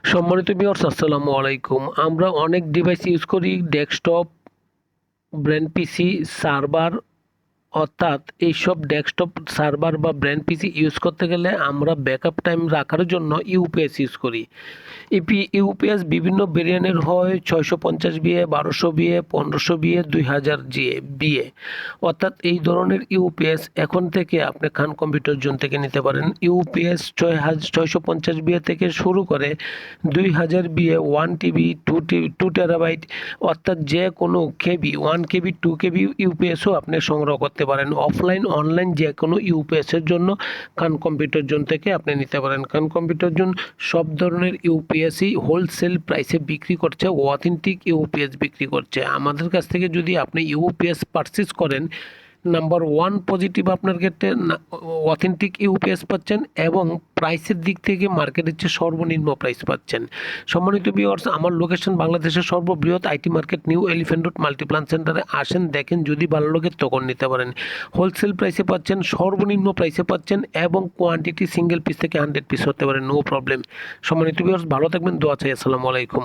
সম্মানিত ভিউয়ার্স, আসসালামু আলাইকুম। আমরা অনেক ডিভাইস ইউজ করি, ডেস্কটপ, ব্র্যান্ড পিসি, সার্ভার। অর্থাৎ এইসব ডেস্কটপ, সার্ভার বা ব্র্যান্ড পিসি ইউজ করতে গেলে আমরা ব্যাকআপ টাইম রাখার জন্য ইউপিএস ইউজ করি। ইউপিএস বিভিন্ন ভেরিয়েন্টের হয়, 650 বিএ, 1200 বিএ, 1500 বিএ, 2000 বিএ। অর্থাৎ এই ধরনের ইউপিএস এখন থেকে আপনি খান কম্পিউটার জোন থেকে নিতে পারেন। ইউপিএস 650 বিএ থেকে শুরু করে 2000 বিএ, 1 টিবি, 2 টেরাবাইট, অর্থাৎ যে কোনো কেবি, 1 কেবি, 2 কেবি ইউপিএসও আপনি সংগ্রহ করতে পারেন। অফলাইন অনলাইন যে কোনো ইউপিএসের জন্য খান কম্পিউটার জোন থেকে আপনি নিতে পারেন। খান কম্পিউটার জোন সব ধরনের ইউপিএসই হোলসেল প্রাইসে বিক্রি করছে, অথেন্টিক ইউপিএস বিক্রি করছে। আমাদের কাছ থেকে যদি আপনি ইউপিএস পারচেজ করেন, নাম্বার ওয়ান পজিটিভ আপনার ক্ষেত্রে অথেন্টিক ইউপিএস পাচ্ছেন এবং প্রাইসের দিক থেকে মার্কেটের চেয়ে সর্বনিম্ন প্রাইস পাচ্ছেন। সম্মানিত ভিউয়ার্স, আমার লোকেশন বাংলাদেশের সর্ববৃহৎ IT market new elephant road Multiplan সেন্টারে। আসেন, দেখেন, যদি ভালো লাগে তখন নিতে পারেন। হোলসেল প্রাইসে পাচ্ছেন, সর্বনিম্ন প্রাইসে পাচ্ছেন এবং কোয়ান্টিটি সিঙ্গেল পিস থেকে 100 পিস হতে পারে, নো প্রবলেম। সম্মানিত ভিউয়ার্স, ভালো থাকবেন, দোয়া চাই। আসসালামু আলাইকুম।